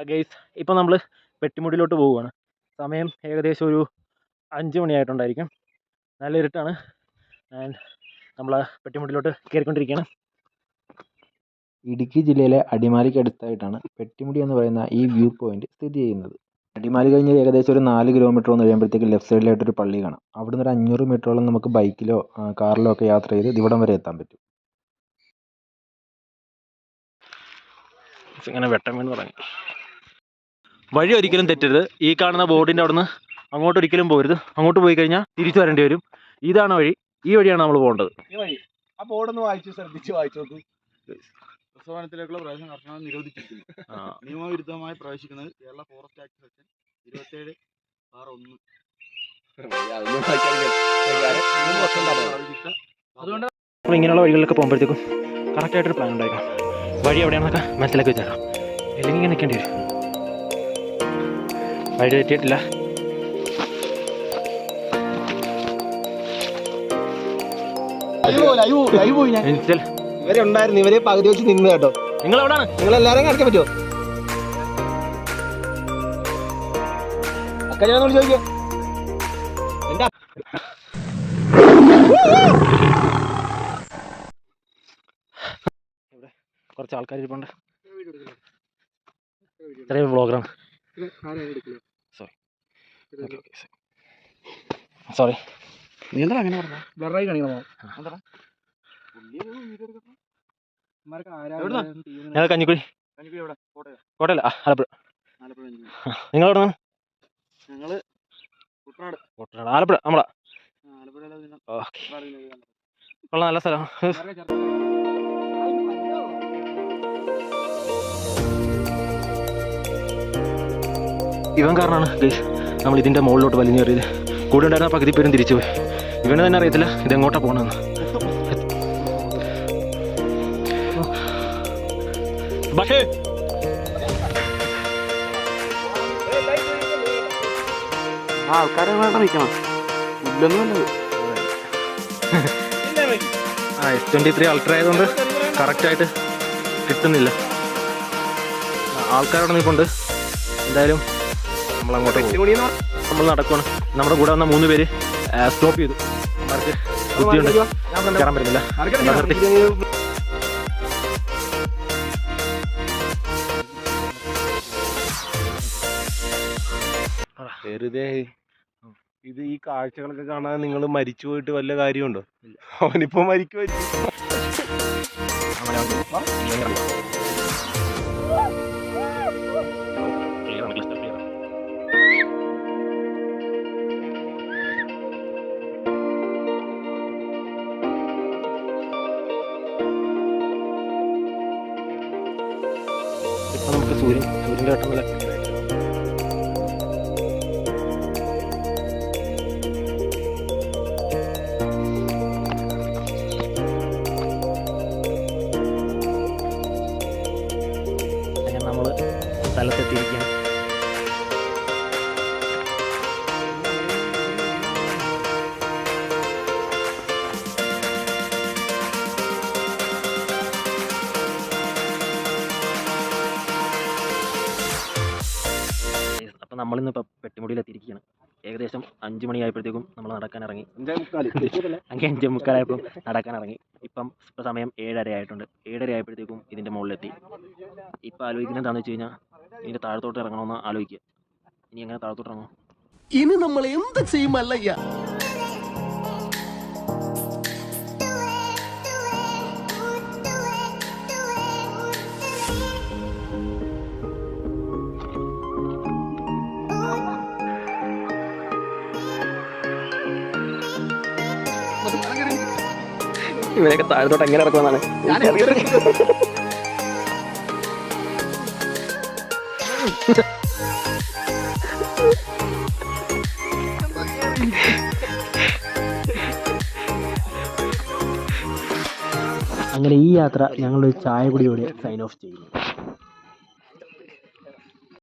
Guys ഇപ്പോൾ നമ്മൾ പെട്ടിമുടിയിലോട്ട് പോവുകയാണ്. സമയം ഏകദേശം ഒരു 5 മണിയായിട്ടുണ്ടായിരിക്കും. നല്ല ഇരുട്ടാണ്. ആൻഡ് നമ്മൾ പെട്ടിമുടിയിലോട്ട് കയറിക്കൊണ്ടിരിക്കുകയാണ്. ഇടുക്കി ജില്ലയിലെ അടിമാലിക്കടുത്തായിട്ടാണ് പെട്ടിമുടി എന്ന് പറയുന്ന ഈ വ്യൂ പോയിന്റ് സ്ഥിതി ചെയ്യുന്നത്. അടിമാലി കഴിഞ്ഞ് ഏകദേശം ഒരു 4 കിലോമീറ്റർ ഒന്ന് കഴിയുമ്പോഴത്തേക്ക് ലെഫ്റ്റ് സൈഡിലായിട്ടൊരു പള്ളി കാണാം. അവിടുന്ന് ഒരു 500 മീറ്ററോളം നമുക്ക് ബൈക്കിലോ കാറിലോ ഒക്കെ യാത്ര ചെയ്ത് ഇവിടം വരെ എത്താൻ പറ്റും. ഇങ്ങനെ വെട്ടം വീണ് തുടങ്ങി. വഴി ഒരിക്കലും തെറ്റരുത്. ഈ കാണുന്ന ബോർഡിൻ്റെ അവിടുന്ന് അങ്ങോട്ട് ഒരിക്കലും പോകരുത്. അങ്ങോട്ട് പോയി കഴിഞ്ഞാൽ തിരിച്ചു വരേണ്ടി വരും. ഇതാണ് വഴി. ഈ വഴിയാണ് നമ്മൾ പോകേണ്ടത്. ഈ വഴി ആ ബോർഡൊന്ന് ശ്രദ്ധിച്ച് വായിച്ചു നോക്കൂ. പ്രസവനത്തിലേക്കുള്ള പ്രവേശനം കർശനമായി നിരോധിച്ചിരിക്കുന്നു. നിയമവിരുദ്ധമായി പ്രവേശിക്കുന്നത് കേരള ഫോറസ്റ്റ് ആക്ട് സെക്ഷൻ 27(1). അതുകൊണ്ട് നമ്മൾ ഇങ്ങനെയുള്ള വഴികളിലൊക്കെ പോകുമ്പോഴത്തേക്കും കറക്റ്റായിട്ടൊരു പ്ലാൻ ഉണ്ടായിരിക്കണം. വഴി എവിടെയാണെന്നൊക്കെ മനസ്സിലാക്കി വെച്ചേക്കാം. അല്ലെങ്കിൽ ഇങ്ങനെ നിൽക്കേണ്ടി വരും. വഴി തെറ്റിയിട്ടില്ല. ഇവരെ ഉണ്ടായിരുന്നു, ഇവരെ പകുതി വെച്ച് നിന്ന് കേട്ടോ. നിങ്ങൾ എവിടെയാണ്? നിങ്ങൾ എല്ലാരെയും കാണിക്കാൻ പറ്റുമോ? അക്കഞ്ഞാന്നോട് ചോദിക്കോ. എന്താ ഇവിടെ കുറച്ച് ആൾക്കാർ ഇരിപ്പുണ്ട്. ഇത്രയും വ്ളോഗറാണ്. സോറി. നീ എന്താ അങ്ങനെ പറഞ്ഞ ബ്ലറായി കാണിക്കണോ? ഞങ്ങൾ കഞ്ഞിക്കുഴി. കോട്ടയല്ല, ആലപ്പുഴ. നിങ്ങൾ എവിടെ നിന്ന്? ഞങ്ങള് കുട്ടനാട്. ആലപ്പുഴ നമ്മളാ. ഓക്കെ, കൊള്ളാം, നല്ല സ്ഥലം. ഇവൻ കാരണമാണ് ഗൈസ് നമ്മൾ ഇതിൻ്റെ മുകളിലോട്ട് വലിഞ്ഞേറിയത്. കൂടെ ഉണ്ടായിരുന്ന പകുതി പേരും തിരിച്ചു പോയി. ഇവന് തന്നെ അറിയത്തില്ല ഇതെങ്ങോട്ടാ പോകണമെന്ന്. പക്ഷേ ആൾക്കാരെ നിൽക്കണം. ഇല്ലൊന്നുമല്ലത്. S23 അൾട്ര ആയതുകൊണ്ട് കറക്റ്റായിട്ട് കിട്ടുന്നില്ല. ആൾക്കാരവിടെ നിൽപ്പുണ്ട്. എന്തായാലും നമ്മളങ്ങോട്ട് നമ്മൾ നടക്കുവാണ്. നമ്മുടെ കൂടെ വന്ന 3 പേര് സ്റ്റോപ്പ് ചെയ്തു. അവർക്ക് ബുദ്ധിയുണ്ട്, കയറാൻ പറ്റുന്നില്ല. വെറുതെ ഇത് ഈ കാഴ്ചകളൊക്കെ കാണാൻ നിങ്ങൾ മരിച്ചു പോയിട്ട് വല്ല കാര്യമുണ്ടോ? അവനിപ്പോ മരിക്കുമായിരിക്കും. ഇപ്പൊ നമുക്ക് സൂര്യൻ്റെ വെട്ടമില്ല. സ്ഥലത്തെത്തിയിരിക്കുകയാണ്. അപ്പം നമ്മളിന്ന് ഇപ്പം പെട്ടിമുടിയിലെത്തിയിരിക്കുകയാണ്. ഏകദേശം 5 മണിയായപ്പോഴത്തേക്കും നമ്മൾ നടക്കാൻ ഇറങ്ങി. 5:45 നടക്കാൻ ഇറങ്ങി. ഇപ്പം സമയം 7:30 ആയിട്ടുണ്ട്. 7:30 ആയപ്പോഴത്തേക്കും ഇതിൻ്റെ മുകളിലെത്തി. ഇപ്പം ആലോചിക്കുന്നത് എന്താണെന്ന് വെച്ച് കഴിഞ്ഞാൽ ഇതിൻ്റെ താഴത്തോട്ട് ഇറങ്ങണമെന്ന് ആലോചിക്കുക. ഇനി എങ്ങനെ താഴത്തോട്ട് ഇറങ്ങും? ഇനി നമ്മൾ എന്ത് ചെയ്യും അല്ലയ്യ? ഇവരൊക്കെ താഴത്തോട്ട് എങ്ങനെ ഇറക്കുമെന്നാണ് അങ്ങനെ ഈ യാത്ര ഞങ്ങളൊരു ചായ കുടിയോടെ സൈൻ ഓഫ് ചെയ്യുന്നു.